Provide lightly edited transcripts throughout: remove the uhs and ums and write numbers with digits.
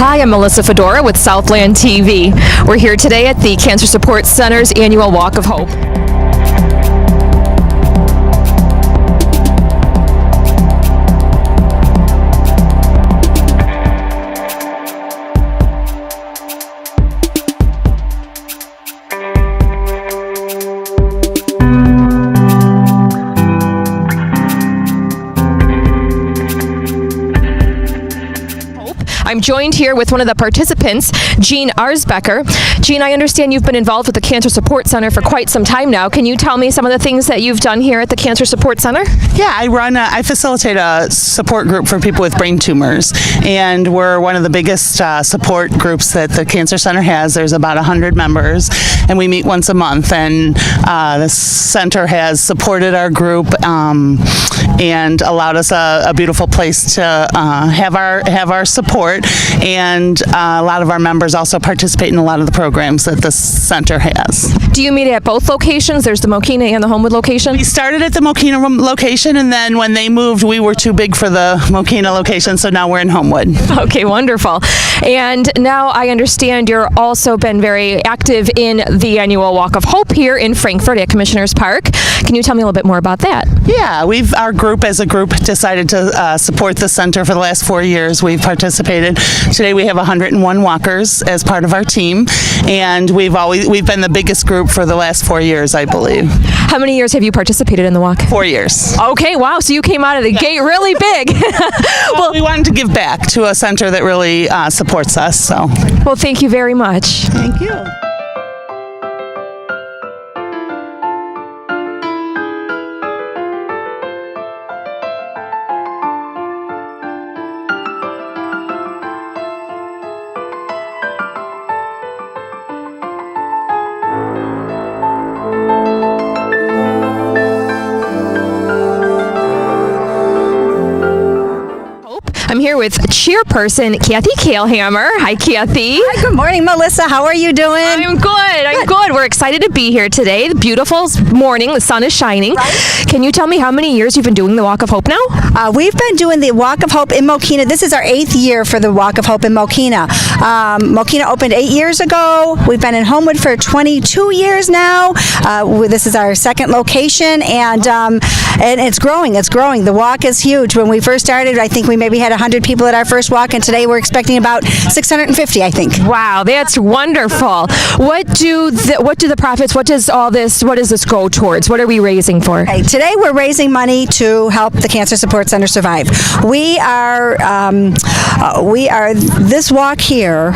Hi, I'm Melissa Fedora with Southland TV. We're here today at the Cancer Support Center's annual Walk of Hope. I'm joined here with one of the participants, Jean Arsbecker. Jean, I understand you've been involved with the Cancer Support Center for quite some time now. Can you tell me some of the things that you've done here at the Cancer Support Center? Yeah, I facilitate a support group for people with brain tumors, and we're one of the biggest support groups that the Cancer Center has. There's about 100 members, and we meet once a month, and the center has supported our group and allowed us a beautiful place to have our support, and a lot of our members also participate in a lot of the programs that the center has. Do you meet at both locations? There's the Mokena and the Homewood location? We started at the Mokena location, and then when they moved, we were too big for the Mokena location, so now we're in Homewood. Okay, wonderful. And now I understand you're also been very active in the annual Walk of Hope here in Frankfort at Commissioners Park. Can you tell me a little bit more about that? Yeah, our group as a group decided to support the center for the last 4 years. We've participated. Today we have 101 walkers as part of our team, and we've been the biggest group for the last 4 years, I believe. How many years have you participated in the walk? 4 years. Okay, wow, so you came out of the gate really big. Well, we wanted to give back to a center that really supports us. So. Well, thank you very much. Thank you. I'm here with chairperson Kathy Kalehammer. Hi, Kathy. Hi, good morning, Melissa. How are you doing? I'm good. We're excited to be here today. The beautiful morning. The sun is shining. Right. Can you tell me how many years you've been doing the Walk of Hope now? We've been doing the Walk of Hope in Mokena. This is our 8th year for the Walk of Hope in Mokena. Mokena opened 8 years ago. We've been in Homewood for 22 years now. This is our second location, and it's growing. It's growing. The walk is huge. When we first started, I think we maybe had 100 people at our first walk, and today we're expecting about 650, I think. Wow, that's wonderful. What do the profits, what does this go towards? What are we raising for? Okay, today we're raising money to help the Cancer Support Center survive. We are this walk here.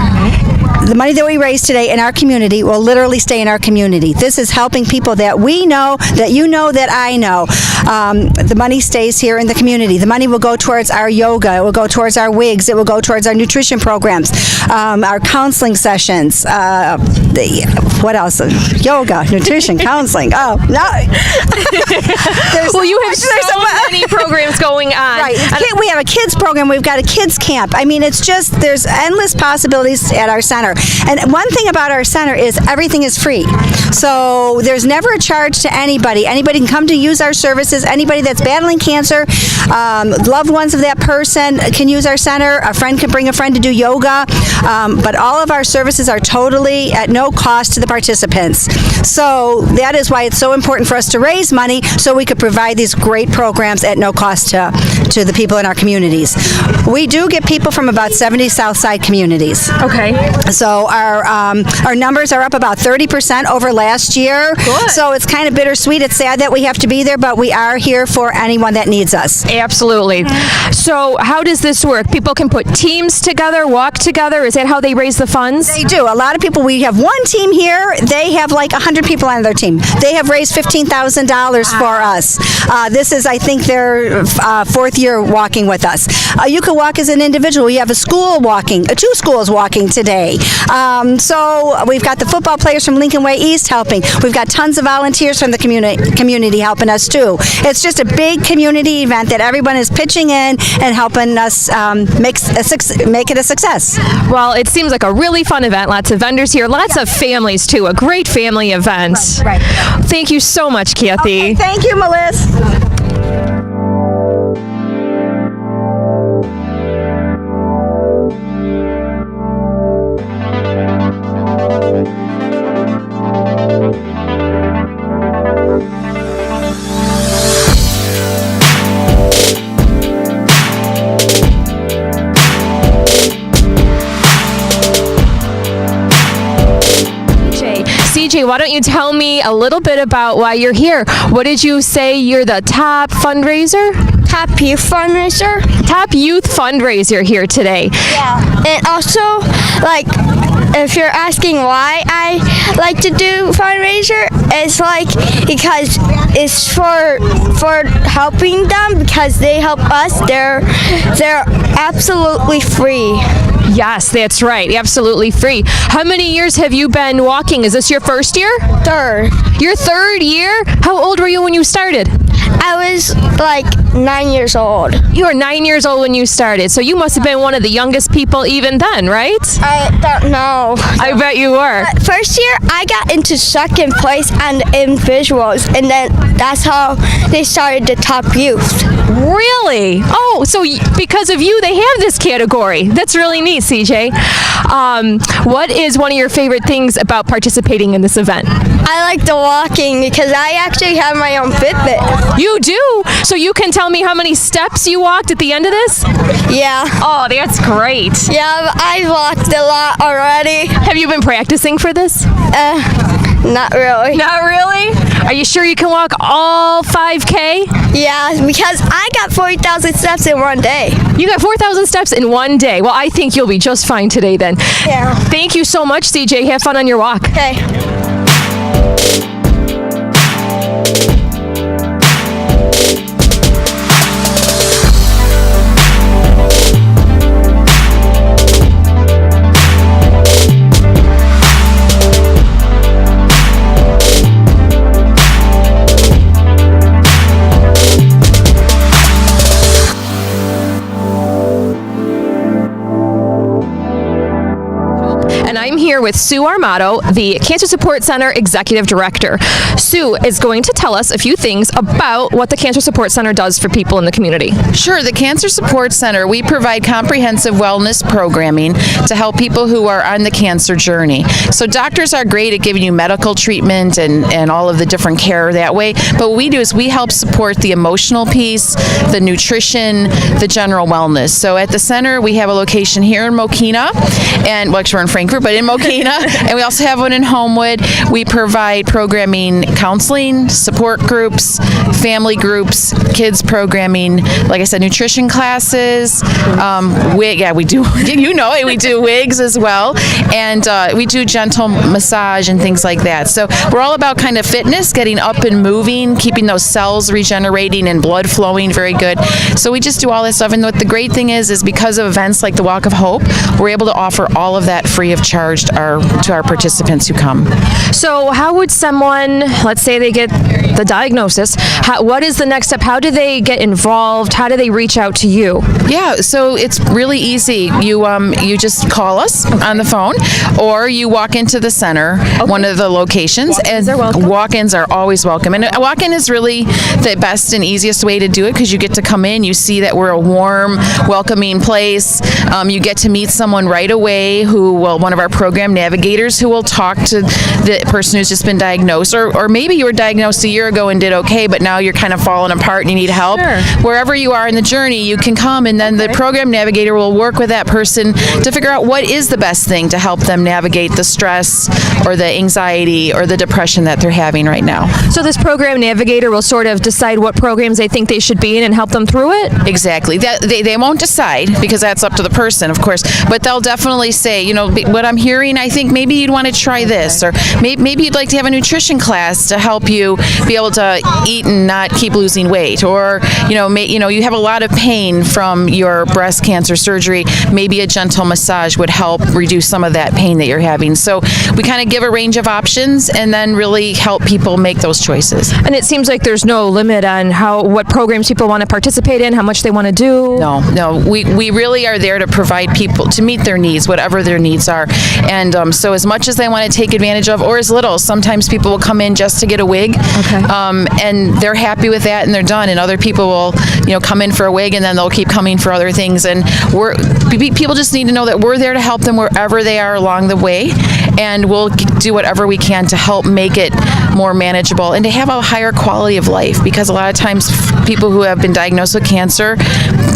The money that we raise today in our community will literally stay in our community. This is helping people that we know, that you know, that I know. The money stays here in the community. The money will go towards our yoga. It will go towards our wigs. It will go towards our nutrition programs, our counseling sessions. What else? Yoga, nutrition, counseling. Oh, no. Well, you have so many programs going on. Right. We have a kids program. We've got a kids camp. I mean, it's just, there's endless possibilities at our center. And one thing about our center is everything is free. So there's never a charge to anybody. Anybody can come to use our services. Anybody that's battling cancer, loved ones of that person can use our center. A friend can bring a friend to do yoga. But all of our services are totally at no cost to the participants. So that is why it's so important for us to raise money so we could provide these great programs at no cost to the people in our communities. We do get people from about 70 Southside communities. Okay. So our numbers are up about 30% over last year. Good. So it's kind of bittersweet. It's sad that we have to be there, but we are here for anyone that needs us. Absolutely. So how does this work? People can put teams together, walk together. Is that how they raise the funds? They do. A lot of people, we have one team here. They have like 100 people on their team. They have raised $15,000 for us. This is, I think, their 4th year walking with us. You can walk as an individual. We have a school walking, 2 schools walking today. So we've got the football players from Lincoln Way East helping. We've got tons of volunteers from the community helping us too. It's just a big community event that everyone is pitching in and helping us make it a success. Well, it seems like a really fun event. Lots of vendors here, lots of families too. A great family event. Right. Thank you so much, Kathy. Okay, thank you, Melissa. CJ, why don't you tell me a little bit about why you're here? What did you say you're the top fundraiser? Top youth fundraiser. Top youth fundraiser here today. Yeah. And also, like, if you're asking why I like to do fundraiser, it's like because it's for helping them because they help us. They're absolutely free. Yes, that's right. Absolutely free. How many years have you been walking? Is this your first year? Third. Your third year? How old were you when you started? I was like 9 years old. You were 9 years old when you started, so you must have been one of the youngest people even then, right? I don't know. I bet you were. First year, I got into second place and in visuals, and then that's how they started the top youth. Really? Oh, so because of you, they have this category. That's really neat, CJ. What is one of your favorite things about participating in this event? I like the walking because I actually have my own Fitbit. You do? So you can tell me how many steps you walked at the end of this? Yeah. Oh, that's great. Yeah, I walked a lot already. Have you been practicing for this? Not really. Not really? Are you sure you can walk all 5K? Yeah, because I got 40,000 steps in one day. You got 4,000 steps in one day. Well, I think you'll be just fine today then. Yeah. Thank you so much, CJ. Have fun on your walk. Okay. And I'm here with Sue Armato, the Cancer Support Center Executive Director. Sue is going to tell us a few things about what the Cancer Support Center does for people in the community. Sure. The Cancer Support Center, we provide comprehensive wellness programming to help people who are on the cancer journey. So doctors are great at giving you medical treatment and all of the different care that way. But what we do is we help support the emotional piece, the nutrition, the general wellness. So at the center, we have a location here in Mokina, and well, actually we're in Frankfurt, but in Mokina, and we also have one in Homewood. We provide programming, counseling, support groups, family groups, kids programming, like I said, nutrition classes. We do, you know it, we do wigs as well, and we do gentle massage and things like that. So we're all about kind of fitness, getting up and moving, keeping those cells regenerating and blood flowing very good. So we just do all that stuff, and what the great thing is because of events like the Walk of Hope, we're able to offer all of that free of charge to our participants who come. So how would someone, let's say they get the diagnosis, what is the next step? How do they get involved? How do they reach out to you? Yeah, so it's really easy. You just call us on the phone, or you walk into the center, one of the locations. Walk-ins are welcome. Walk-ins are always welcome. And a walk-in is really the best and easiest way to do it because you get to come in, you see that we're a warm, welcoming place. You get to meet someone right away one of our program navigators who will talk to the person who's just been diagnosed, or maybe you were diagnosed a year ago and did okay, but now you're kind of falling apart and you need help. Sure. Wherever you are in the journey, you can come, and then the program navigator will work with that person to figure out what is the best thing to help them navigate the stress or the anxiety or the depression that they're having right now. So this program navigator will sort of decide what programs they think they should be in and help them through it? Exactly. They won't decide because that's up to the person, of course, but they'll definitely say, what I'm hearing, I think maybe you'd want to try this, or maybe you'd like to have a nutrition class to help you be able to eat and not keep losing weight, or you have a lot of pain from your breast cancer surgery, maybe a gentle massage would help reduce some of that pain that you're having. So we kind of give a range of options and then really help people make those choices. And it seems like there's no limit on what programs people want to participate in, how much they want to do. No, we really are there to provide people, to meet their needs, whatever their needs are. And so as much as they want to take advantage of, or as little, sometimes people will come in just to get a wig, and they're happy with that and they're done. And other people will, come in for a wig and then they'll keep coming for other things. And people just need to know that we're there to help them wherever they are along the way, and we'll do whatever we can to help make it more manageable, and to have a higher quality of life, because a lot of times people who have been diagnosed with cancer,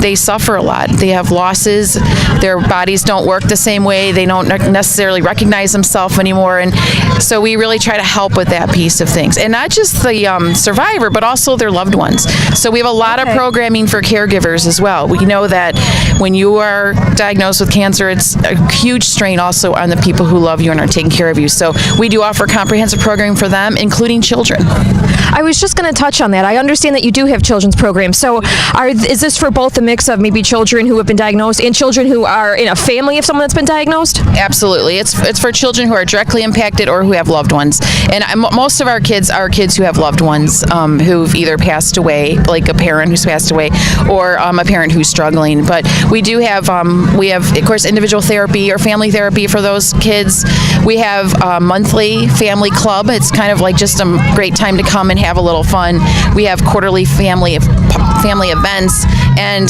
they suffer a lot. They have losses. Their bodies don't work the same way. They don't necessarily recognize themselves anymore. And so we really try to help with that piece of things. And not just the survivor, but also their loved ones. So we have a lot of programming for caregivers as well. We know that when you are diagnosed with cancer, it's a huge strain also on the people who love you and are taking care of you. So we do offer comprehensive programming for them, including children. I was just going to touch on that. I understand that you do have children's programs. So is this for both a mix of maybe children who have been diagnosed and children who are in a family of someone that's been diagnosed? Absolutely. It's for children who are directly impacted or who have loved ones. And most of our kids are kids who have loved ones who've either passed away, like a parent who's passed away, or a parent who's struggling. But we do have, of course, individual therapy or family therapy for those kids. We have a monthly family club. It's kind of like just a great time to come and have a little fun. We have quarterly family events, and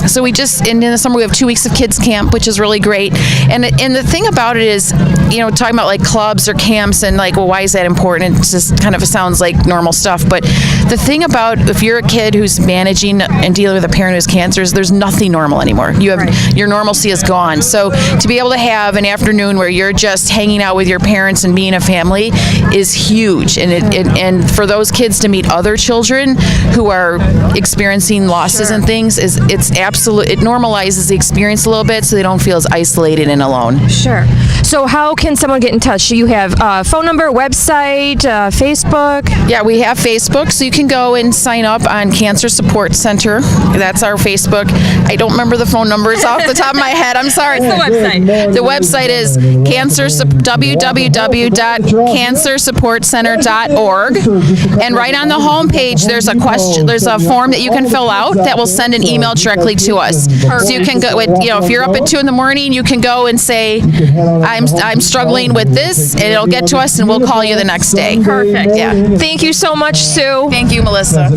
so we just in the summer we have 2 weeks of kids camp, which is really great. And the thing about it is, talking about like clubs or camps and like, well, why is that important? It just kind of sounds like normal stuff. But the thing about if you're a kid who's managing and dealing with a parent who's cancer, there's nothing normal anymore. Your normalcy is gone. So to be able to have an afternoon where you're just hanging out with your parents and being a family is huge. And for those kids to meet other children who are experiencing losses and things, it normalizes the experience a little bit, so they don't feel as isolated and alone. Sure. So how can someone get in touch? Do you have a phone number, website, Facebook? Yeah, we have Facebook, so you can go and sign up on Cancer Support Center. That's our Facebook. I don't remember the phone numbers off the top of my head. I'm sorry. What's the website? The website is www.cancersupportcenter.org. And right on the homepage, there's a form that you can fill out that will send an email directly to us. So you can go, if you're up at 2 a.m, you can go and say, I'm struggling with this, and it'll get to us, and we'll call you the next day. Perfect. Yeah. Thank you so much, Sue. Thank you, Melissa.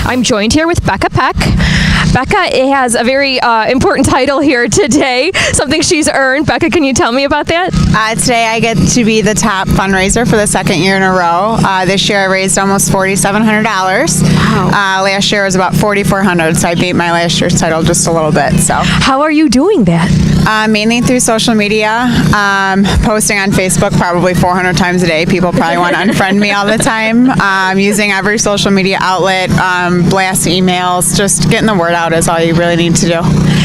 I'm joined here with Becca Peck. Becca has a very important title here today, something she's earned. Becca, can you tell me about that? Today I get to be the top fundraiser for the second year in a row. This year I raised almost $4,700. Wow. Last year was about $4,400, so I beat my last year's title just a little bit. So. How are you doing that? Mainly through social media, posting on Facebook probably 400 times a day. People probably want to unfriend me all the time. Using every social media outlet, blast emails, just getting the word out is all you really need to do.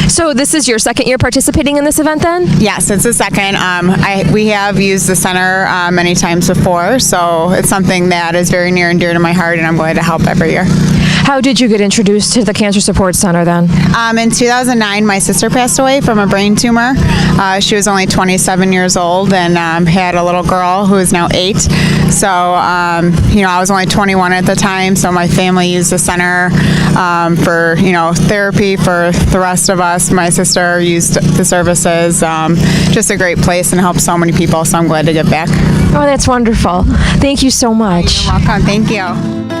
So this is your second year participating in this event then? Yes, it's the second. We have used the center many times before, so it's something that is very near and dear to my heart, and I'm glad to help every year. How did you get introduced to the Cancer Support Center then? In 2009, my sister passed away from a brain tumor. She was only 27 years old and had a little girl who is now 8. So, I was only 21 at the time, so my family used the center for, therapy for the rest of us. My sister used the services. Just a great place and helped so many people, so I'm glad to get back. Oh, that's wonderful. Thank you so much. You're welcome. Thank you.